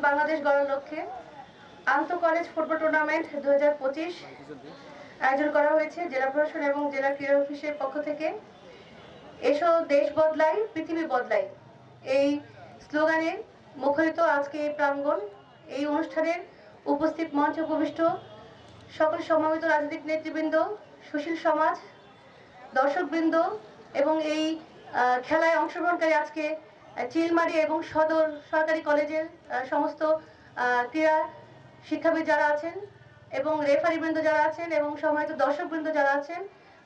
বাংলাদেশ গড়ার লক্ষ্যে আন্তঃ কলেজ ফুটবল টুর্নামেন্ট 2025 আয়োজন করা হয়েছে জেলা প্রশাসন এবং জেলা ক্রীড়া অফিসের পক্ষ থেকে। এসো দেশ বদলাই পৃথিবী বদলাই এই স্লোগানে মুখরিত আজকে এই প্রাঙ্গণ। এই অনুষ্ঠানের উপস্থিত মঞ্চে উপবিষ্ট সকল সম্মানিত রাজনৈতিক নেতৃবৃন্দ, সুশীল সমাজ, দর্শকবৃন্দ এবং এই খেলায় অংশগ্রহণকারী আজকে চিলমারি এবং সদর সরকারি কলেজের সমস্ত ক্রীড়া শিক্ষাবিদ যারা আছেন এবং রেফারিবৃন্দ যারা আছেন এবং সম্মানিত দর্শকবৃন্দ যারা আছেন,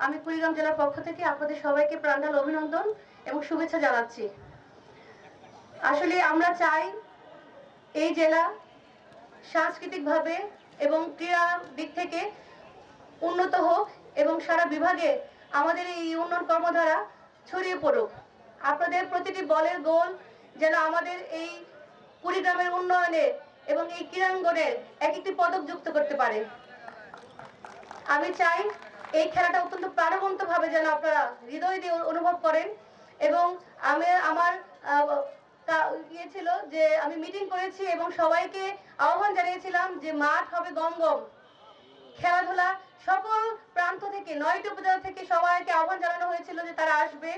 আমি কুড়িগ্রাম জেলার পক্ষ থেকে আপনাদের সবাইকে প্রাণঢাল অভিনন্দন এবং শুভেচ্ছা জানাচ্ছি। আসলে আমরা চাই এই জেলা সাংস্কৃতিকভাবে এবং ক্রীড়া দিক থেকে উন্নত হোক এবং সারা বিভাগে আমাদের এই উন্নয়ন কর্মধারা ছড়িয়ে পড়ুক। আপনাদের প্রতিটি বলের গোল যেন আমাদের এই কুড়িগ্রামের উন্নয়নে এবং এই ক্রীড়াঙ্গনের এক একটি পদক যুক্ত করতে পারে। আমি চাই এই খেলাটা অত্যন্ত প্রাণবন্তভাবে যেন আপনারা হৃদয় দিয়ে অনুভব করেন। এবং আমার ইয়ে ছিল যে আমি মিটিং করেছি এবং সবাইকে আহ্বান জানিয়েছিলাম যে মাঠ হবে গমগম, খেলাধুলা সকল প্রান্ত থেকে 9টি উপজেলা থেকে সবাইকে আহ্বান জানানো হয়েছিল যে তারা আসবে।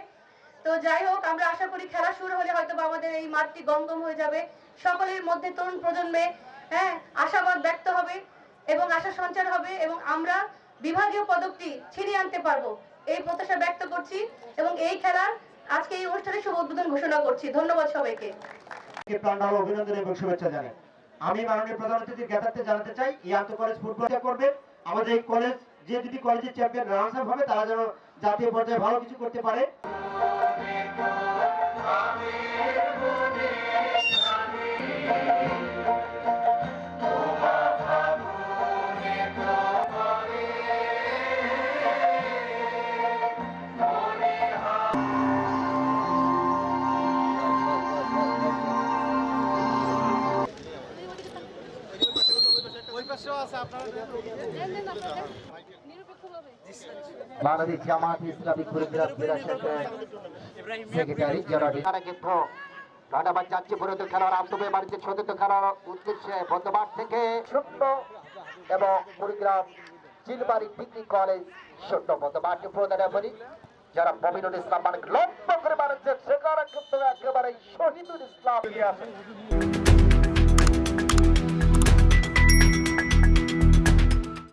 তো যাই হোক, আমরা আশা করি খেলা শুরু হলে হয়তো আমাদের এই মাঠটি গমগম হয়ে যাবে। সকলের মধ্যে তরুণ প্রজন্মে আশাবাদ ব্যক্ত হবে এবং আশা সঞ্চার হবে এবং আমরা বিভাগীয় পদকটি ছিনিয়ে আনতে পারবো এই প্রত্যাশা ব্যক্ত করছি এবং এই খেলার আজকে এই অনুষ্ঠানে শুভ উদ্বোধন ঘোষণা করছি। ধন্যবাদ সবাইকে। প্রাণঢাল অভিনন্দন এবং শুভেচ্ছা জানাই। আমি মাননীয় প্রধান অতিথির জ্ঞাতার্থে জানাতে চাই এই আন্তঃ কলেজ ফুটবল করবে আমাদের এই কলেজ যে দুটি কলেজের চ্যাম্পিয়ন রানার্স আপ হবে তারা যেন জাতীয় পর্যায়ে ভালো কিছু করতে পারে। বাংলাদেশ জামাত ইসলামী কুড়িগ্রাম জেলা শাখার সেক্রেটারি জনাব কিন্তু ঘাটাবাদ যাচ্ছে পরিণত খেলার আন্তর্জাতিক বাণিজ্য সদস্য খেলার উদ্দেশ্যে বন্ধমাঠ থেকে 0 এবং কুড়িগ্রাম চিলমারি ডিগ্রি কলেজ 0 বন্ধমাঠে প্রদান করি যারা মমিনুল ইসলাম মালিক লক্ষ্য করে মারেছেন সেখানে কিন্তু একেবারে শহীদুল ইসলাম